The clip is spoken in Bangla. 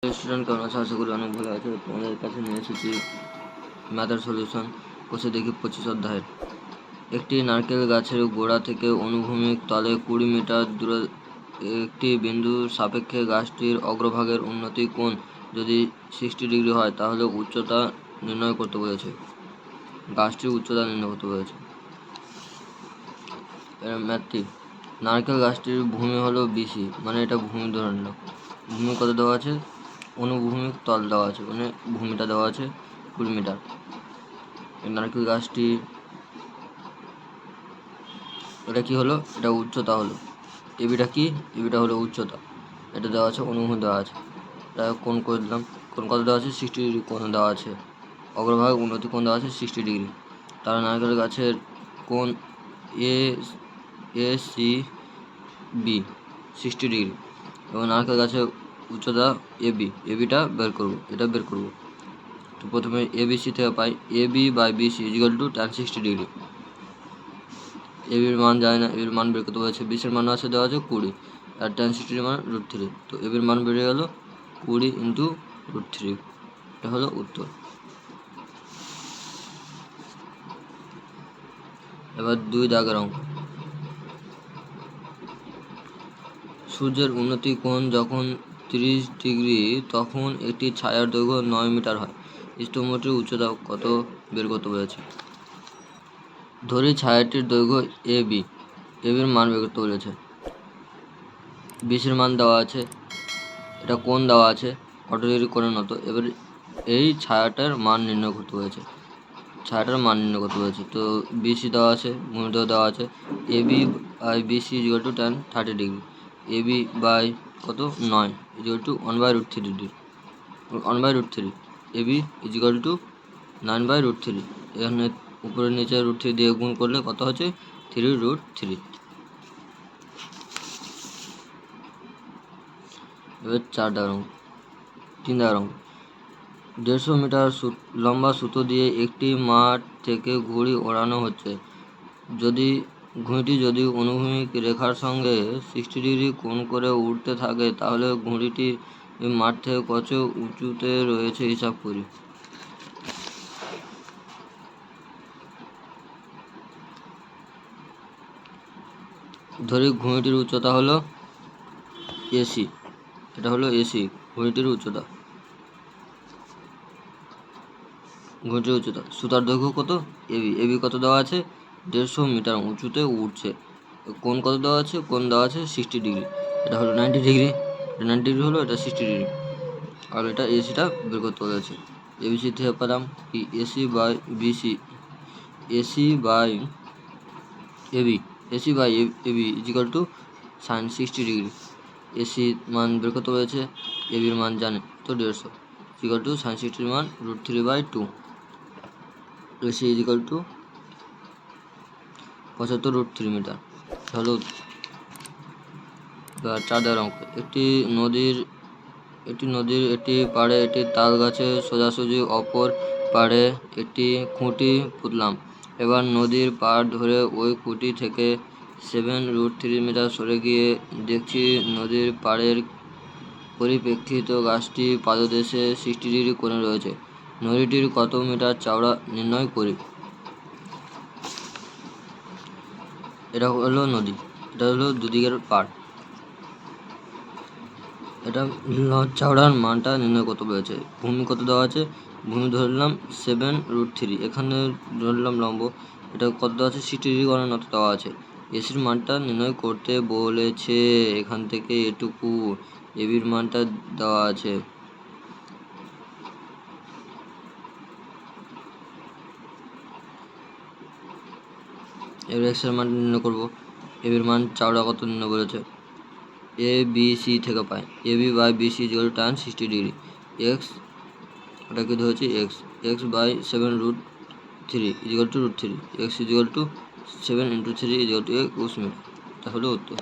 স্টুডেন্ট কেমন আছে? আশা করি অনেক ভালো আছে। তোমাদের কাছে নিয়ে এসেছি ম্যাথের সলিউশন। কোষে দেখি 25 অধ্যায়ের। একটি নারকেল গাছের গোড়া থেকে অনুভূমিক তলে 20 মিটার দূরে একটি বিন্দুর সাপেক্ষে গাছটির অগ্রভাগের উন্নতি কোণ যদি 60 ডিগ্রি হয় তাহলে উচ্চতা নির্ণয় করতে বলেছে। গাছটির উচ্চতা নির্ণয় করতে বলেছে। ম্যাথটি, নারকেল গাছটির ভূমি হলো বিসি, মানে এটা ভূমি ধরে নিলাম। ভূমি কত দেওয়া আছে? অনুভূমিক তল দেওয়া আছে, মানে ভূমিটা দেওয়া আছে 20 মিটার। নারকেল গাছটি এটা কি হলো? এটা উচ্চতা হলো। এবিটা কি? এবিটা হলো উচ্চতা। এটা দেওয়া আছে, অনুভূমি দেওয়া আছে। এটা কোণ করে দিলাম। কোণ কত দেওয়া আছে? 60 ডিগ্রি কোণ দেওয়া আছে। অগ্রভাগ উন্নতি কোণ দেওয়া আছে 60 ডিগ্রি। তারা নারকেল গাছের কোণ সি বি 60 ডিগ্রি এবং নারকেল গাছের উচ্চতা এবিটা বের করব। এটা বের করব। তো প্রথমে এবিসি থেকে পাই AB by BC is equal to tan 60 degree. এবির মান যায় না, এবির মান বের করতে বলেছে। বিসির মান আছে দেওয়া আছে 20 আর tan 60 মান √3। তো এবির মান বেরিয়ে গেল 20 ইন্টু √3। এটা হলো উত্তর। এবার 2 দাগের অঙ্ক। সূর্যের উন্নতি কোণ যখন 30 ডিগ্রি তখন একটি ছায়ার দৈর্ঘ্য 9 মিটার হয়। স্তম্ভটির উচ্চতা কত বের করতে বলেছে। ধরি ছায়াটির দৈর্ঘ্য এবির মান বের করতে বলেছে। বিসির মান দেওয়া আছে, এটা কোণ দেওয়া আছে কত ডিগ্রি কোণের মতো। এবার এই ছায়াটার মান নির্ণয় করতে বলেছে। তো বিসি দেওয়া আছে, ভূমিটাও দেওয়া আছে। AB by BC is equal to tan 30 degree. AB by কত 9 is equal to 1/√3 degree, 1/√3। AB is equal to 9/√3। এখানে উপরে নিচে √3 দিয়ে গুণ করলে কত হচ্ছে? 3√3। এবার 3 দাগের অঙ্ক। 150 মিটার লম্বা সুতো দিয়ে একটি মাঠ থেকে ঘুড়ি ওড়ানো হচ্ছে। ঘুড়িটি যদি অনুভূমিক রেখার সঙ্গে 60 ডিগ্রি কোণ করে উড়তে থাকে তাহলে ঘুড়িটি মাঠ থেকে কত উঁচুতে রয়েছে হিসাব করি। ধরি ঘুড়িটির উচ্চতা হলো এসি, এটা হলো এসি ঘুড়িটির উচ্চতা। সুতার দৈর্ঘ্য কত? এবি কত দেওয়া আছে? 150 মিটার উঁচুতে উঠছে। কোণ কত দেওয়া আছে? কোণ দেওয়া আছে 60 ডিগ্রি। এটা হলো 90 ডিগ্রি, এটা 90 ডিগ্রি হলো, এটা 60 ডিগ্রি। আর এটা এসিটা বের করতে বলেছে। এবিসি থেকে পেলাম কি AC by BC, AC by AB is equal to sin 60 degree. AC মান বের করতে বলেছে, এবির মান জানে তো 150 ইজিক্যাল টু sin 60 মান √3/2। এসি ইজিক্যাল টু 75√3 মিটার হলো। 4 দাগের অঙ্ক। একটি নদীর একটি পাড়ে একটি তাল গাছের সোজাসুজি অপর পাড়ে একটি খুঁটি পুঁতলাম। এবার নদীর পাড় ধরে ওই খুঁটি থেকে 7√3 মিটার সরে গিয়ে দেখছি নদীর পাড়ের পরিপ্রেক্ষিত গাছটি পাদদেশে 60 ডিগ্রি কোণে রয়েছে। নদীটির কত মিটার চওড়া নির্ণয় করি। এটা হলো নদী, এটা হলো দুদিকের পাড়। এটা চওড়ার মানটা নির্ণয় করতে বলেছে। ভূমি কত দেওয়া আছে? ভূমি ধরলাম 7√3, এখানে ধরলাম লম্ব, এটা কত দেওয়া আছে? 60 ডিগ্রি কোণের মতো দেওয়া আছে। এসির মানটা নির্ণয় করতে বলেছে, এখান থেকে এটুকু। এবির মানটা দেওয়া আছে। এবার এক্স এর মান নির্ণয় করবো। এবির মান চওড়া কত নির্ণয় বলেছে। এ বি সি থেকে পাই AB by BC is equal to tan 60 degree. X এটাকে ধরেছি x by 7√3 is equal to √3। X is equal to 7 × 3 is equal to 20 metre. এটা হলো উত্তর।